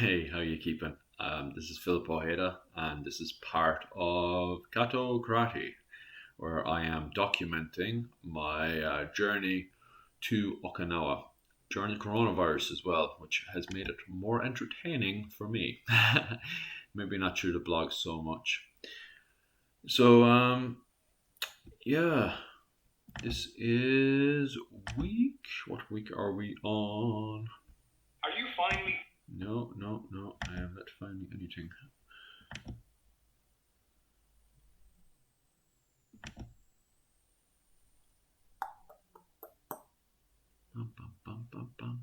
Hey, how you keeping? This is Philip Ojeda, and this is part of Kato Karate, where I am documenting my journey to Okinawa during the coronavirus as well, which has made it more entertaining for me. Maybe not through the blog so much. So, yeah, this is week. What week are we on? Are you finally? No, no, no. I am not finding anything. Bum, bum, bum, bum, bum.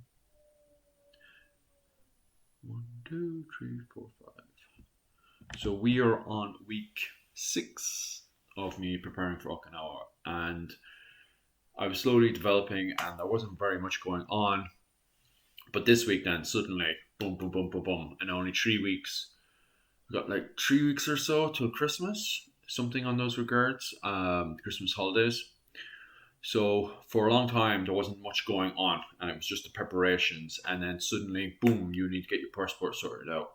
1, 2, 3, 4, 5. So we are on week 6 of me preparing for Okinawa, and I was slowly developing, and there wasn't very much going on. But this week, then suddenly, boom, boom, boom, boom, boom, and only 3 weeks. We got like 3 weeks or so till Christmas, something on those regards. Christmas holidays. So for a long time there wasn't much going on, and it was just the preparations. And then suddenly, boom, you need to get your passport sorted out,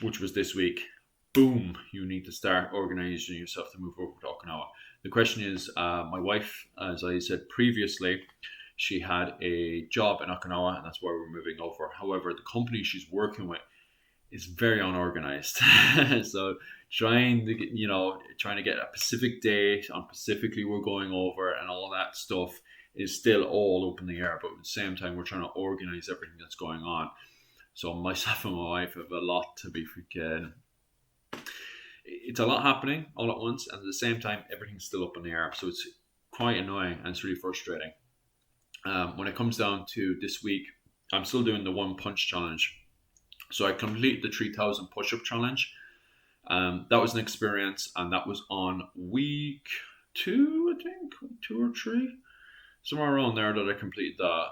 which was this week. Boom, you need to start organizing yourself to move over to Okinawa. The question is, my wife, as I said previously, she had a job in Okinawa, and that's why we're moving over. However, the company she's working with is very unorganized. So trying to get a specific date on specifically we're going over and all that stuff is still all up in the air. But at the same time, we're trying to organize everything that's going on. So myself and my wife have a lot to be freaking. It's a lot happening all at once, and at the same time, everything's still up in the air. So it's quite annoying and it's really frustrating. When it comes down to this week, I'm still doing the one punch challenge. So I completed the 3,000 push up challenge. That was an experience, and that was on week 2, I think, 2 or 3, somewhere around there that I completed that.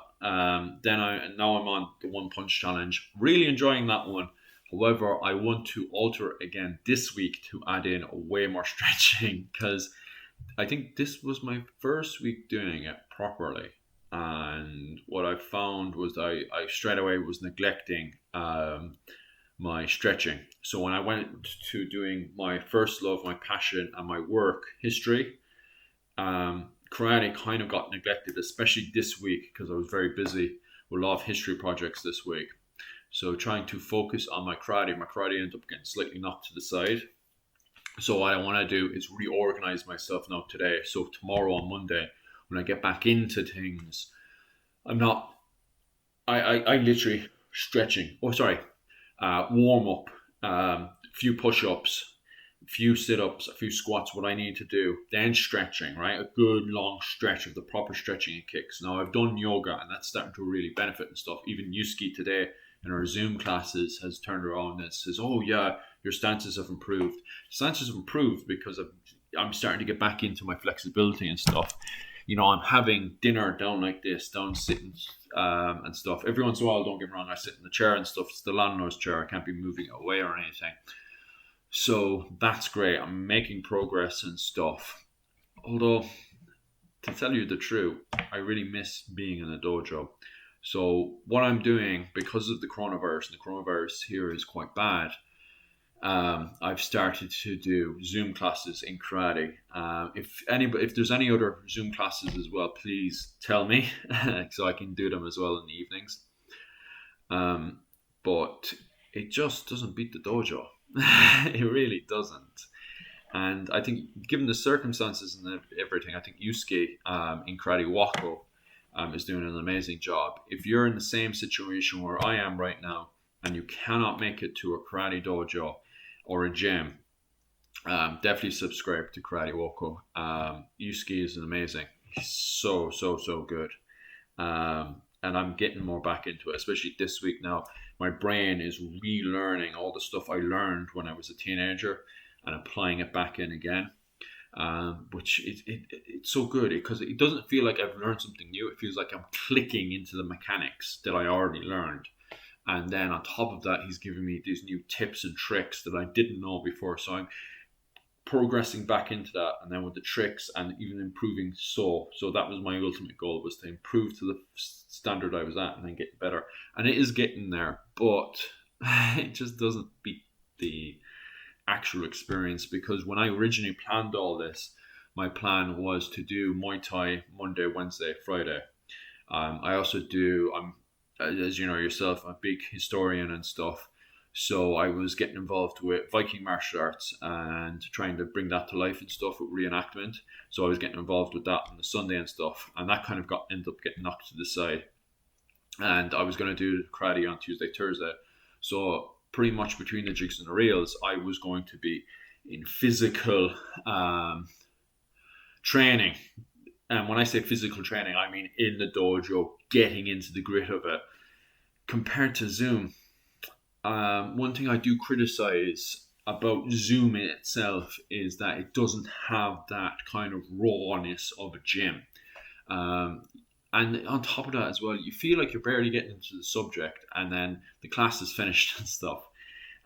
Then now I'm on the one punch challenge. Really enjoying that one. However, I want to alter it again this week to add in way more stretching because I think this was my first week doing it properly. And what I found was I straight away was neglecting my stretching. So when I went to doing my first love, my passion, and my work history, karate kind of got neglected, especially this week because I was very busy with a lot of history projects this week. So trying to focus on my karate ended up getting slightly knocked to the side. So what I want to do is reorganize myself now today. So tomorrow on Monday, when I get back into things, I'm not. I literally stretching. Oh, sorry, warm up, few push ups, a few sit ups, a few squats, what I need to do, then stretching, right? A good long stretch of the proper stretching and kicks. Now, I've done yoga and that's starting to really benefit and stuff. Even Yuski today in our Zoom classes has turned around and says, oh, yeah, your stances have improved. Stances have improved because I'm starting to get back into my flexibility and stuff. I'm having dinner down like this, down sitting and stuff. Every once in a while, don't get me wrong, I sit in the chair and stuff. It's the landlord's chair. I can't be moving it away or anything. So that's great. I'm making progress and stuff. Although, to tell you the truth, I really miss being in a dojo. So what I'm doing, because of the coronavirus, and the coronavirus here is quite bad, I've started to do Zoom classes in karate. If there's any other Zoom classes as well, please tell me so I can do them as well in the evenings. But it just doesn't beat the dojo. It really doesn't. And I think, given the circumstances and everything, I think Yusuke in Karate Wako is doing an amazing job. If you're in the same situation where I am right now and you cannot make it to a karate dojo or a gym, definitely subscribe to Karate Woko. Yusuke is amazing. He's so, so, so good. And I'm getting more back into it, especially this week now. My brain is relearning all the stuff I learned when I was a teenager and applying it back in again. Which it's so good because it doesn't feel like I've learned something new. It feels like I'm clicking into the mechanics that I already learned. And then on top of that, he's giving me these new tips and tricks that I didn't know before. So I'm progressing back into that, and then with the tricks and even improving. So that was my ultimate goal, was to improve to the standard I was at and then get better. And it is getting there, but it just doesn't beat the actual experience, because when I originally planned all this, my plan was to do Muay Thai Monday, Wednesday, Friday. I also do. As you know yourself, I'm a big historian and stuff. So I was getting involved with Viking martial arts and trying to bring that to life and stuff with reenactment. So I was getting involved with that on the Sunday and stuff, and that kind of got ended up getting knocked to the side. And I was going to do karate on Tuesday, Thursday. So pretty much between the jigs and the reels, I was going to be in physical um, training. And when I say physical training, I mean in the dojo, getting into the grit of it. Compared to Zoom, one thing I do criticize about Zoom in itself is that it doesn't have that kind of rawness of a gym. Um, and on top of that as well, you feel like you're barely getting into the subject, and then the class is finished and stuff.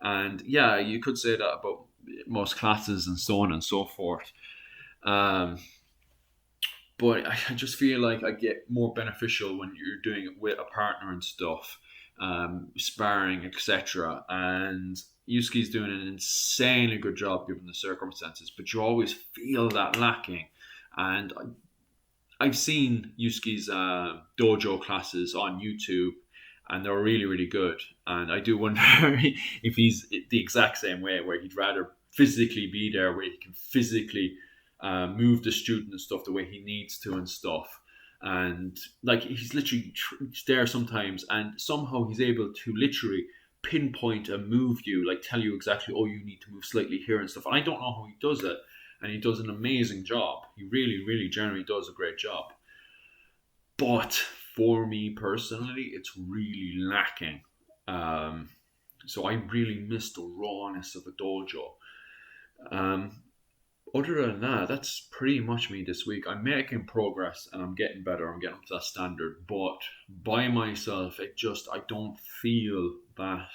And yeah, you could say that about most classes and so on and so forth. Um, but I just feel like I get more beneficial when you're doing it with a partner and stuff, sparring, etc. And Yusuke's doing an insanely good job given the circumstances, but you always feel that lacking. And I've seen Yusuke's dojo classes on YouTube, and they're really, really good. And I do wonder if he's the exact same way, where he'd rather physically be there, where he can physically move the student and stuff the way he needs to and stuff. And like he's literally there sometimes, and somehow he's able to literally pinpoint and move you, like tell you exactly, oh, you need to move slightly here and stuff. And I don't know how he does it, and he does an amazing job. He really, really generally does a great job. But for me personally, it's really lacking. Um, so I really miss the rawness of a dojo. Um, Other than that, that's pretty much me this week. I'm making progress and I'm getting better. I'm getting up to that standard. But by myself, I don't feel that.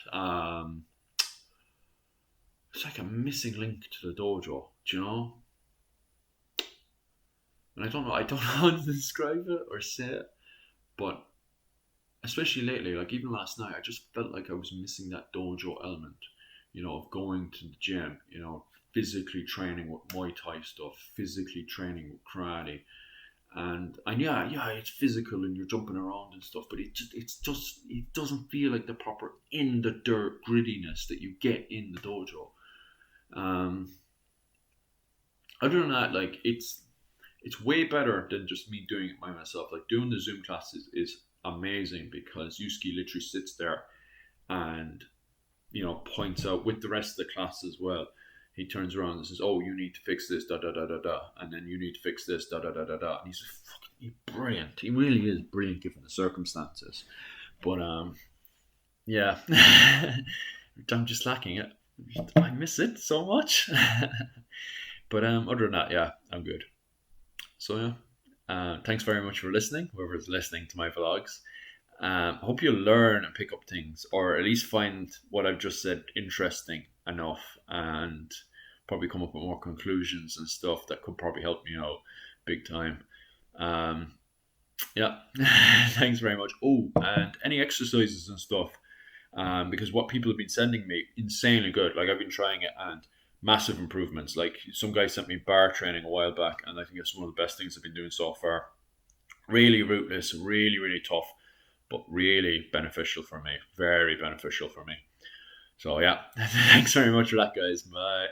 It's like a missing link to the dojo. Do you know? And I don't know how to describe it or say it, but especially lately, like even last night, I just felt like I was missing that dojo element, of going to the gym, physically training with Muay Thai stuff, physically training with karate. And yeah, it's physical and you're jumping around and stuff, but it doesn't feel like the proper in the dirt grittiness that you get in the dojo. Um, Other than that, like it's way better than just me doing it by myself. Like doing the Zoom classes is amazing because Yusuke literally sits there and points out with the rest of the class as well. He turns around and says, "Oh, you need to fix this, da da da da da," and then you need to fix this, da da da da da. And he's brilliant. He really is brilliant given the circumstances. But yeah, I'm just lacking it. I miss it so much. But other than that, yeah, I'm good. So yeah, thanks very much for listening. Whoever's listening to my vlogs. I hope you learn and pick up things, or at least find what I've just said interesting enough, and probably come up with more conclusions and stuff that could probably help me out big time. Um, yeah, thanks very much. Oh, and any exercises and stuff, because what people have been sending me insanely good. Like I've been trying it and massive improvements. Like some guy sent me bar training a while back, and I think it's one of the best things I've been doing so far. Really rootless, really really tough, but really beneficial for me. Very beneficial for me. So yeah, thanks very much for that, guys. Bye.